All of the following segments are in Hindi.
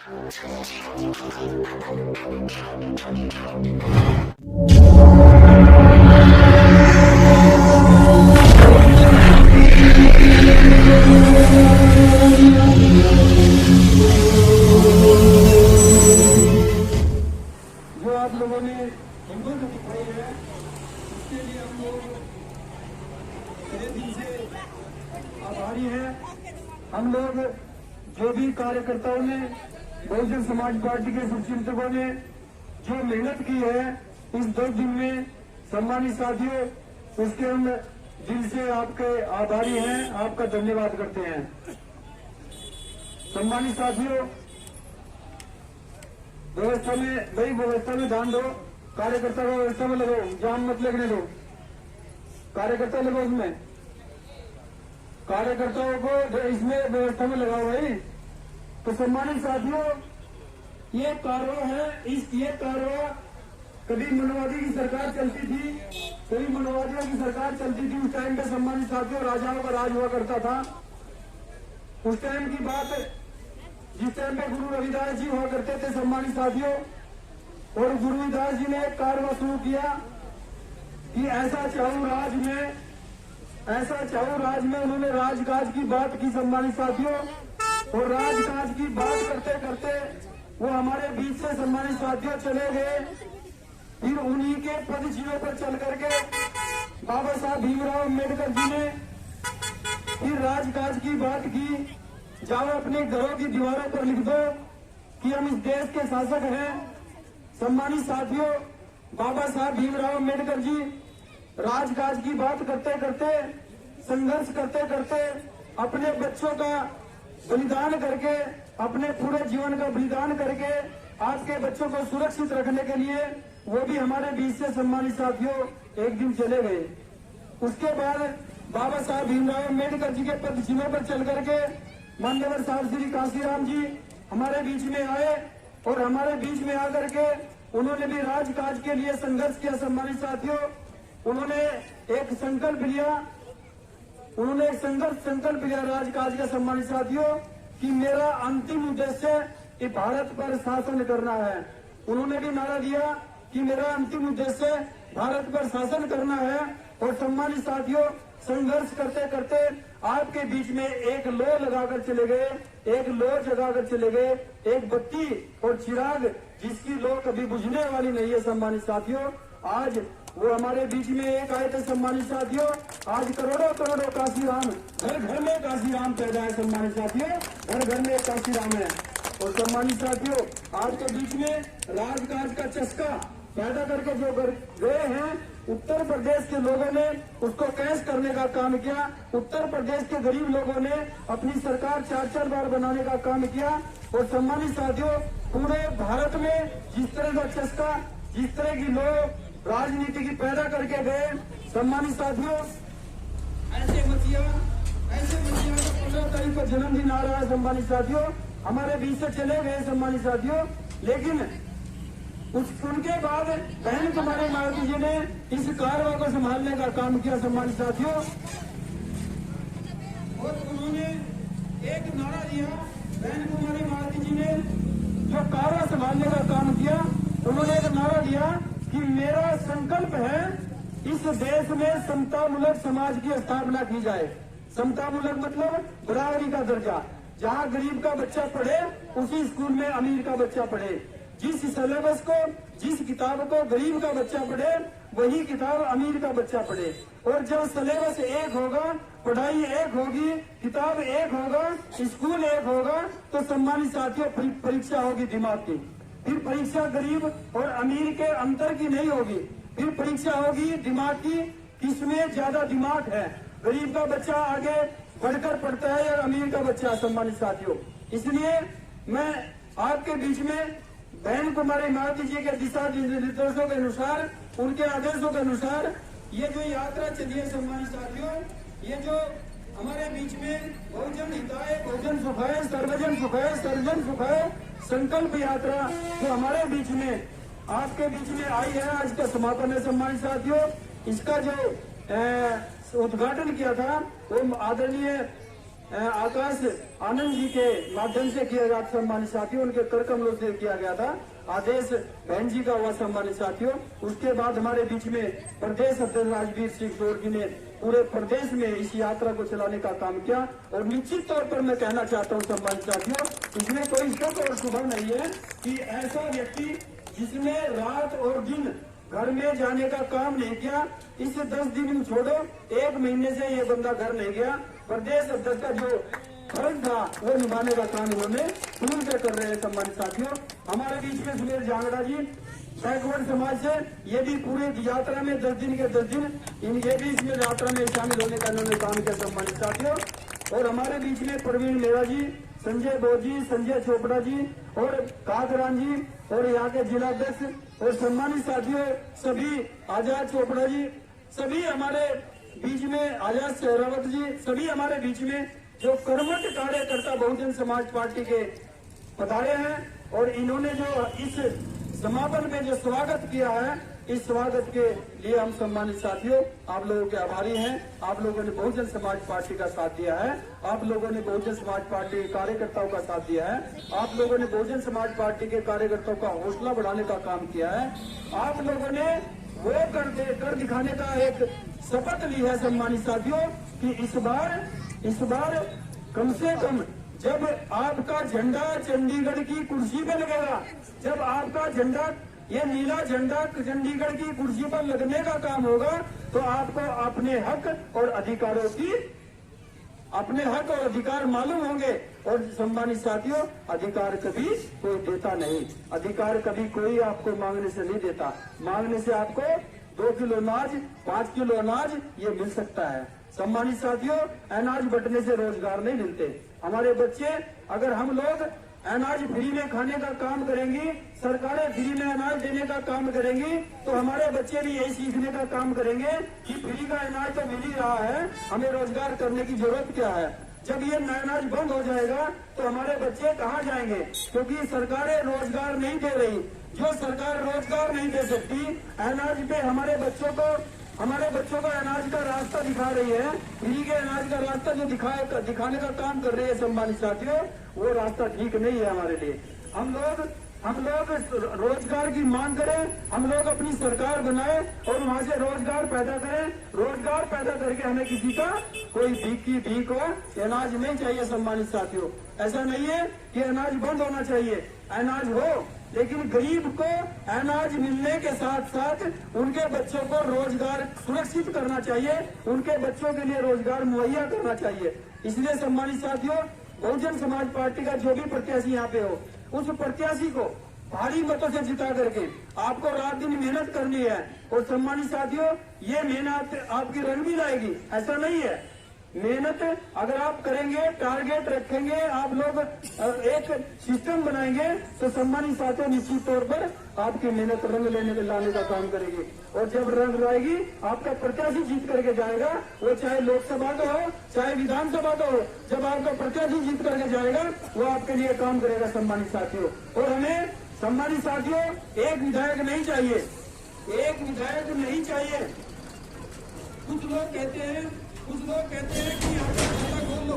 आप लोगों ने हिम्मत दिखाई है, उसके लिए हम लोग मेरे दिल से आभारी हैं। हम लोग जो भी कार्यकर्ताओं ने, बहुजन समाज पार्टी के शुभचिंतकों ने जो मेहनत की है इस 2 दिन में, सम्मानित साथियों, उसके हम दिल से आपके आभारी हैं, आपका धन्यवाद करते हैं। सम्मानित साथियों, व्यवस्था में ध्यान दो, कार्यकर्ता को व्यवस्था में लगाओ, जाम मत लगने दो, कार्यकर्ता लगो उसमें, कार्यकर्ताओं को इसमें व्यवस्था में लगाओ भाई। तो सम्मानित साथियों, ये कार्रवाई है, ये कार्रवाई कभी मनोवादी की सरकार चलती थी, कभी मनोवादियों की सरकार चलती थी। उस टाइम पे सम्मानित साथियों राजाओं का राज हुआ करता था। उस टाइम की बात, जिस टाइम पे गुरु रविदास जी हुआ करते थे सम्मानित साथियों, और गुरु रविदास जी ने एक कार्रवाई शुरू किया कि ऐसा चाहूं राज में उन्होंने राजकाज की बात की सम्मानित साथियों। और राजकाज की बात करते करते वो हमारे बीच से सम्मानित साथियों चले गए। फिर उन्हीं के पदचिन्हों पर चल करके बाबा साहब भीमराव अम्बेडकर जी ने फिर राजकाज की बात की। जाओ अपने घरों की दीवारों पर लिख दो कि हम इस देश के शासक हैं। सम्मानित साथियों, बाबा साहब भीमराव अम्बेडकर जी राजकाज की बात करते करते, संघर्ष करते करते, अपने बच्चों का बलिदान करके, अपने पूरे जीवन का बलिदान करके आपके बच्चों को सुरक्षित रखने के लिए वो भी हमारे बीच से सम्मानित साथियों एक दिन चले गए। उसके बाद बाबा साहब भीमराव अम्बेडकर जी के पद चिन्हों पर चल करके मान्यवर साहब श्री काशीराम जी हमारे बीच में आए और हमारे बीच में आकर के उन्होंने भी राजकाज के लिए संघर्ष किया। सम्मानित साथियों, उन्होंने एक संकल्प लिया राजकाज का सम्मानित साथियों कि मेरा अंतिम उद्देश्य ये भारत पर शासन करना है। उन्होंने भी नारा दिया कि मेरा अंतिम उद्देश्य भारत पर शासन करना है। और सम्मानित साथियों, संघर्ष करते करते आपके बीच में एक लो लगाकर चले गए, एक लो जगाकर चले गए, एक बत्ती और चिराग जिसकी लो कभी बुझने वाली नहीं है। सम्मानित साथियों, आज वो हमारे बीच में एक आए थे। सम्मानित साथियों, आज करोड़ों करोड़ों काशीराम, घर घर में काशीराम पैदा है। सम्मानित साथियों, घर घर में काशीराम है। और सम्मानित साथियों, आज के बीच में राजकाज का चस्का पैदा करके जो गए हैं, उत्तर प्रदेश के लोगों ने उसको कैश करने का काम किया। उत्तर प्रदेश के गरीब लोगों ने अपनी सरकार 4-4 बार बनाने का काम किया। और सम्मानित साथियों, पूरे भारत में जिस तरह का चस्का, जिस तरह की लोग राजनीति की पैदा करके गए, सम्मानित साथियों, ऐसे मसीहा का 15 तारीख को जन्मदिन आ रहा है। सम्मानित साथियों, हमारे बीच से चले गए सम्मानित साथियों, लेकिन उनके बाद बहन कुमारी मायावती जी ने इस कार्रवाई को संभालने का काम किया। सम्मानित साथियों, और उन्होंने एक नारा दिया, बहन कुमारी मायावती जी ने जो कार्रवाई संभालने का काम किया, उन्होंने एक नारा दिया कि मेरा संकल्प है इस देश में समतामूलक समाज की स्थापना की जाए। समतामूलक मतलब बराबरी का दर्जा, जहाँ गरीब का बच्चा पढ़े उसी स्कूल में अमीर का बच्चा पढ़े। जिस सिलेबस को, जिस किताब को गरीब का बच्चा पढ़े वही किताब अमीर का बच्चा पढ़े। और जब सिलेबस एक होगा, पढ़ाई एक होगी, किताब एक होगा, स्कूल एक होगा, तो सम्मानित साथियों परीक्षा होगी दिमाग की। फिर परीक्षा गरीब और अमीर के अंतर की नहीं होगी, फिर परीक्षा होगी दिमाग की, किसमें ज्यादा दिमाग है। गरीब का बच्चा आगे बढ़कर पढ़ता है या अमीर का बच्चा। सम्मानित साथियों, इसलिए मैं आपके बीच में बहन कुमारी मायावती जी के दिशा निर्देशों के अनुसार, उनके आदेशों के अनुसार ये जो यात्रा चली है सम्मानित साथियों, ये जो हमारे बीच में बहुजन हिताय, बहुजन सुखाय, सर्वजन सुखाय, सर्वजन सुखाय संकल्प यात्रा जो हमारे बीच में, आपके बीच में आई है, आज का समापन है। सम्मानित साथियों, इसका जो उद्घाटन किया था वो आदरणीय आकाश आनंद जी के माध्यम से किया गया। सम्मानित साथियों, उनके कर कमलों से किया गया था। आदेश बहन जी का हुआ। सम्मानित साथियों, उसके बाद हमारे बीच में प्रदेश अध्यक्ष राजवीर सिंह गौर जी ने पूरे प्रदेश में इस यात्रा को चलाने का काम किया। और निश्चित तौर पर मैं कहना चाहता हूं सम्मानित साथियों, इसमें कोई शक और शुभा नहीं है कि ऐसा व्यक्ति जिसने रात और दिन घर में जाने का काम नहीं किया, इस 10 दिन छोड़ो 1 महीने से ये बंदा घर नहीं गया। प्रदेश अध्यक्ष का जो फर्ज था वो निभाने का काम इन्होंने पूर्ण कर रहे हैं। सम्मानित साथियों, हमारे बीच में सुनील जांगड़ा जी बैकवर्ड समाज से, ये भी पूरे यात्रा में 10 दिन के 10 दिन ये भी इसमें यात्रा में शामिल होने का इन्होंने काम किया। सम्मानित साथियों, और हमारे बीच में प्रवीण मेहरा जी, संजय बोध जी, संजय चोपड़ा जी और कादरान जी और यहाँ के जिलाध्यक्ष और सम्मानित साथियों सभी, आजाद चोपड़ा जी, सभी हमारे बीच में, आजाद सहरावत जी, सभी हमारे बीच में जो कर्मठ कार्यकर्ता बहुजन समाज पार्टी के पधारे हैं। और इन्होंने जो इस समापन में जो स्वागत किया है, इस स्वागत के लिए हम सम्मानित साथियों आप लोगों के आभारी हैं। आप लोगों ने बहुजन समाज पार्टी का साथ दिया है, आप लोगों ने बहुजन समाज पार्टी के कार्यकर्ताओं का साथ दिया है, आप लोगों ने बहुजन समाज पार्टी के कार्यकर्ताओं का हौसला बढ़ाने का काम किया है। आप लोगों ने वो कर दिखाने का एक शपथ ली है सम्मानित साथियों कि इस बार कम से कम जब आपका झंडा चंडीगढ़ की कुर्सी पर लगेगा, जब आपका झंडा, ये नीला झंडा चंडीगढ़ की कुर्सी पर लगने का काम होगा, तो आपको अपने हक और अधिकारों की, अपने हक और अधिकार मालूम होंगे। और सम्मानित साथियों, अधिकार कभी कोई देता नहीं, अधिकार कभी कोई आपको मांगने से नहीं देता। मांगने से आपको 2 किलो अनाज, 5 किलो अनाज ये मिल सकता है। सम्मानित साथियों, अनाज बंटने से रोजगार नहीं मिलते। हमारे बच्चे, अगर हम लोग अनाज फ्री में खाने का काम करेंगी, सरकारें फ्री में अनाज देने का काम करेंगी, तो हमारे बच्चे भी यही सीखने का काम करेंगे कि फ्री का अनाज तो मिल ही रहा है, हमें रोजगार करने की जरूरत क्या है। जब ये अनाज बंद हो जाएगा तो हमारे बच्चे कहाँ जाएंगे, क्योंकि सरकारें रोजगार नहीं दे रही। जो सरकार रोजगार नहीं दे सकती, अनाज पे हमारे बच्चों को अनाज का रास्ता दिखा रही है, फ्री के अनाज का रास्ता जो दिखाने का काम कर रही है सम्मानित साथियों, वो रास्ता ठीक नहीं है हमारे लिए। हम लोग रोजगार की मांग करें, हम लोग अपनी सरकार बनाए और वहाँ से रोजगार पैदा करें। रोजगार पैदा करके हमें किसी का कोई भीख हो, अनाज नहीं चाहिए सम्मानित साथियों। ऐसा नहीं है कि अनाज बंद होना चाहिए, अनाज हो, लेकिन गरीब को अनाज मिलने के साथ साथ उनके बच्चों को रोजगार सुरक्षित करना चाहिए, उनके बच्चों के लिए रोजगार मुहैया करना चाहिए। इसलिए सम्मानित साथियों, बहुजन समाज पार्टी का जो भी प्रत्याशी यहाँ पे हो, उस प्रत्याशी को भारी मतों से जिता करके आपको रात दिन मेहनत करनी है। और सम्मानित साथियों, ये मेहनत आपकी रंग भी लाएगी, ऐसा नहीं है। मेहनत अगर आप करेंगे, टारगेट रखेंगे, आप लोग एक सिस्टम बनाएंगे, तो सम्मानित साथियों निश्चित तौर पर आपकी मेहनत रंग लाने का काम करेगी। और जब रंग लाएगी, आपका प्रत्याशी जीत करके जाएगा, वो चाहे लोकसभा का हो चाहे विधानसभा का हो, जब आपका प्रत्याशी जीत करके जाएगा वो आपके लिए काम करेगा सम्मानित साथियों। और हमें सम्मानित साथियों एक विधायक नहीं चाहिए, एक विधायक नहीं चाहिए। कुछ लोग कहते हैं कि यहाँ पे खाता खोल लो,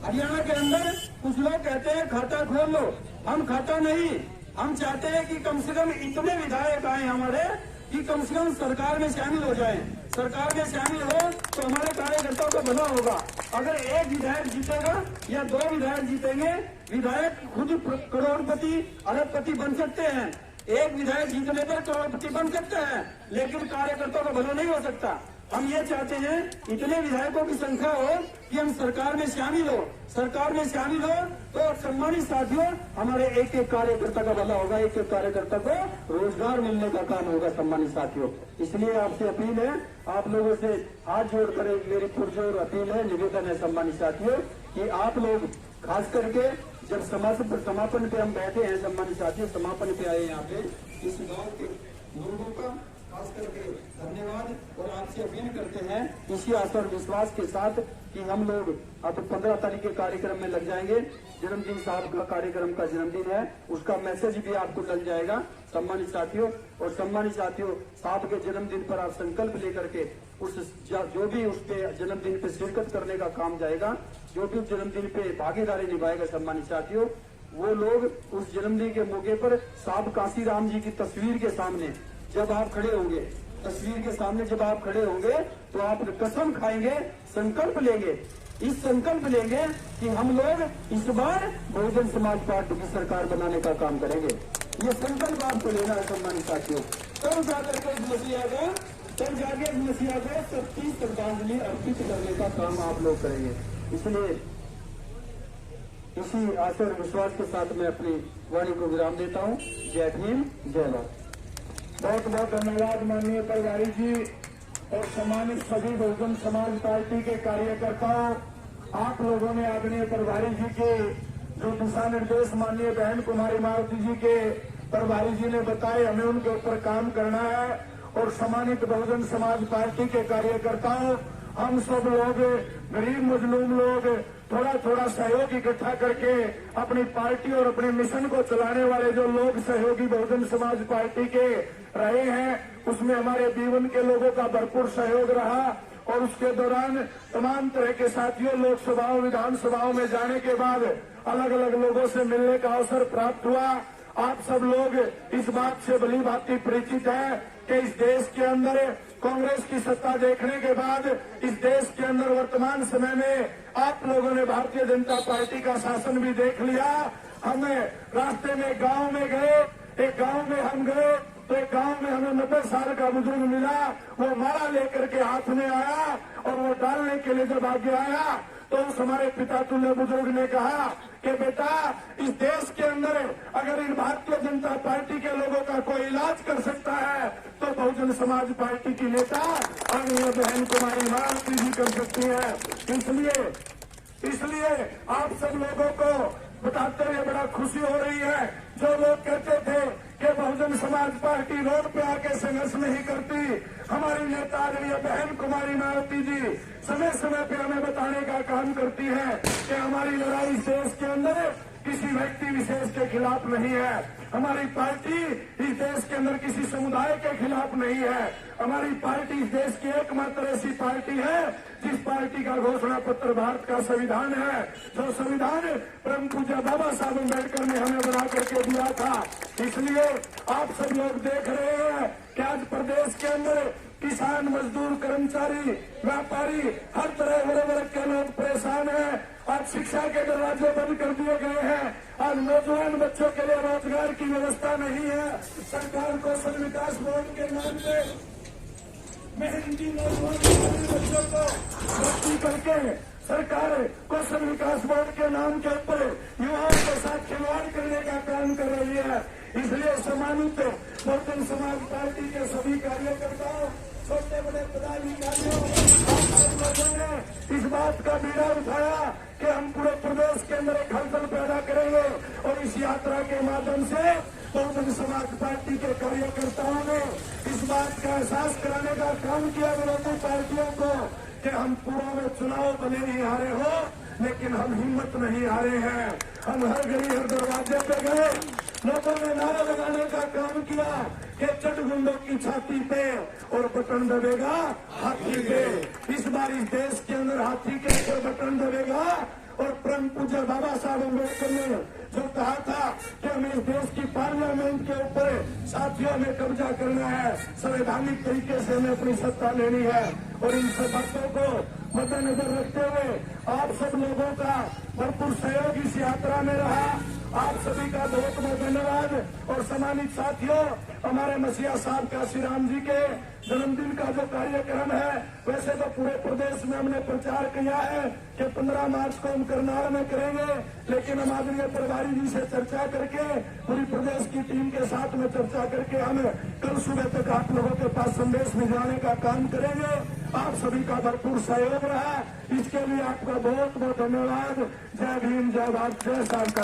हरियाणा के अंदर कुछ लोग कहते हैं खाता खोल लो। हम खाता नहीं, हम चाहते हैं कि कम से कम इतने विधायक आए हमारे कि कम से कम सरकार में शामिल हो जाएं। सरकार में शामिल हो तो हमारे कार्यकर्ताओं का भला होगा। अगर एक विधायक जीतेगा या 2 विधायक जीतेंगे, विधायक खुद करोड़पति अरबपति बन सकते हैं। एक विधायक जीतने पर करोड़पति बन सकते हैं, लेकिन कार्यकर्ताओं का भला नहीं हो सकता। हम ये चाहते हैं इतने विधायकों की संख्या हो कि हम सरकार में शामिल हो। सरकार में शामिल हो तो सम्मानित साथियों, हमारे एक एक कार्यकर्ता का भला होगा, एक एक कार्यकर्ता को रोजगार मिलने का काम होगा सम्मानित साथियों। इसलिए आपसे अपील है, आप लोगों से हाथ जोड़कर मेरी पुरजोर अपील है, निवेदन है सम्मानित साथियों, कि आप लोग खास करके जब समापन पे हम बैठे हैं सम्मानित साथियों, समापन पे आए यहाँ पे इस गाँव के लोगों का खास करके धन्यवाद और आपसे अपील करते हैं इसी आशा और विश्वास के साथ कि हम लोग अब 15 तारीख के कार्यक्रम में लग जाएंगे। जन्मदिन साहब का कार्यक्रम का जन्मदिन है, उसका मैसेज भी आपको लग जाएगा सम्मानित साथियों। और सम्मानित साथियों, साहब के जन्मदिन पर आप संकल्प लेकर के उस जो भी उसके जन्मदिन पे शिरकत करने का काम जाएगा, जो भी जन्मदिन पे भागीदारी निभाएगा सम्मानित साथियों, वो लोग उस जन्मदिन के मौके पर साहब काशीराम जी की तस्वीर के सामने जब आप खड़े होंगे, तस्वीर के सामने जब आप खड़े होंगे तो आप कसम खाएंगे, संकल्प लेंगे, इस संकल्प लेंगे कि हम लोग इस बार बहुजन समाज पार्टी की सरकार बनाने का काम करेंगे। ये संकल्प आपको लेना है सम्मानित साथियों। तब जाकर के इस मसीहा को सच्ची श्रद्धांजलि अर्पित करने का काम आप लोग करेंगे। इसलिए इसी आशा और विश्वास के साथ मैं अपनी वाणी को विराम देता हूँ। जय भीम, जय भारत। बहुत बहुत धन्यवाद माननीय प्रभारी जी और सम्मानित सभी बहुजन समाज पार्टी के कार्यकर्ताओं। आप लोगों ने आदरणीय प्रभारी जी के जो दिशा निर्देश माननीय बहन कुमारी मारुति जी के प्रभारी जी ने बताए, हमें उनके ऊपर काम करना है। और सम्मानित बहुजन समाज पार्टी के कार्यकर्ताओं, हम सब लोग गरीब मजलूम लोग थोड़ा थोड़ा सहयोग इकट्ठा करके अपनी पार्टी और अपने मिशन को चलाने वाले जो लोग सहयोगी बहुजन समाज पार्टी के रहे हैं, उसमें हमारे जीवन के लोगों का भरपूर सहयोग रहा। और उसके दौरान तमाम तरह के साथियों लोकसभाओं विधानसभाओं में जाने के बाद अलग अलग लोगों से मिलने का अवसर प्राप्त हुआ। आप सब लोग इस बात से भली भांति परिचित हैं कि इस देश के अंदर कांग्रेस की सत्ता देखने के बाद इस देश के अंदर वर्तमान समय में आप लोगों ने भारतीय जनता पार्टी का शासन भी देख लिया। हमें रास्ते में गांव में गए, एक गांव में हम गए तो एक गांव में हमें 90 साल का बुजुर्ग मिला, वो माला लेकर के हाथ में आया और वो डालने के लिए जब आगे आया तो उस हमारे पिता तुल्य बुजुर्ग ने कहा कि बेटा, इस देश के अंदर अगर इन भारतीय जनता पार्टी के लोगों का कोई इलाज कर सकता है तो बहुजन समाज पार्टी की नेता आदरणीय बहन कुमारी मारुति जी कर सकती है। इसलिए आप सब लोगों को बताते हुए बड़ा खुशी हो रही है। जो लोग कहते थे कि बहुजन समाज पार्टी रोड पे आके संघर्ष नहीं करती, हमारी नेता आदरणीय बहन कुमारी मारुति जी समय समय पे हमें बताने का काम करती है कि हमारी लड़ाई इस देश के अंदर किसी व्यक्ति विशेष के खिलाफ नहीं है। हमारी पार्टी इस देश के अंदर किसी समुदाय के खिलाफ नहीं है। हमारी पार्टी इस देश की एकमात्र ऐसी पार्टी है जिस पार्टी का घोषणा पत्र भारत का संविधान है, जो संविधान परम पूज्य बाबा साहब अम्बेडकर ने हमें बना करके दिया था। इसलिए आप सब लोग देख रहे हैं कि आज प्रदेश के अंदर किसान, मजदूर, कर्मचारी, व्यापारी, हर तरह वर्ग के लोग परेशान हैं। आज शिक्षा के दरवाजे बंद कर दिए गए हैं। आज नौजवान बच्चों के लिए रोजगार की व्यवस्था नहीं है। सरकार कौशल विकास बोर्ड के नाम पे मेहनती नौजवान बच्चों को भर्ती करके सरकार कौशल विकास बोर्ड के नाम के ऊपर युवाओं के साथ खिलवाड़ करने का काम कर रही है। इसलिए सम्मानित बहुजन समाज पार्टी के सभी कार्यकर्ताओं, छोटे बड़े पदाधिकारियों, आप सब लोगों ने इस बात का बीड़ा उठाया कि हम पूरे प्रदेश के अंदर एक हलचल पैदा करेंगे। और इस यात्रा के माध्यम से बहुजन समाज पार्टी के कार्यकर्ताओं ने इस बात का एहसास कराने का काम किया विरोधी पार्टियों को कि हम पूर्व में चुनाव भले नहीं हारे हो, लेकिन हम हिम्मत नहीं हारे हैं। हम हर गली हर दरवाजे पे गए, लोगों ने नारा लगाने का काम किया कि चट गुंडों की छाती पे और बटन दबेगा हाथी पे। इस बार इस देश के अंदर हाथी के ऊपर बटन दबेगा। और परम पूज्य बाबा साहब अम्बेडकर ने जो कहा था कि हमें इस देश की पार्लियामेंट के ऊपर साथियों में कब्जा करना है, संवैधानिक तरीके से हमें अपनी सत्ता लेनी है। और इन सब बातों को मद्देनजर रखते हुए आप सब लोगों का भरपूर सहयोग इस यात्रा में रहा। आप सभी का बहुत बहुत धन्यवाद। और सम्मानित साथियों, हमारे मसीहा साहब काशीराम जी के जन्मदिन का जो कार्यक्रम है, वैसे तो पूरे प्रदेश में हमने प्रचार किया है कि 15 मार्च को हम करनाल में करेंगे, लेकिन हम आदरणीय प्रभारी जी से चर्चा करके पूरी प्रदेश की टीम के साथ में चर्चा करके हम कल सुबह तक आप लोगों के पास संदेश भिजवाने का काम करेंगे। आप सभी का भरपूर सहयोग रहा, इसके लिए आपका बहुत बहुत धन्यवाद। जय भीम, जय भारत, जय शांता।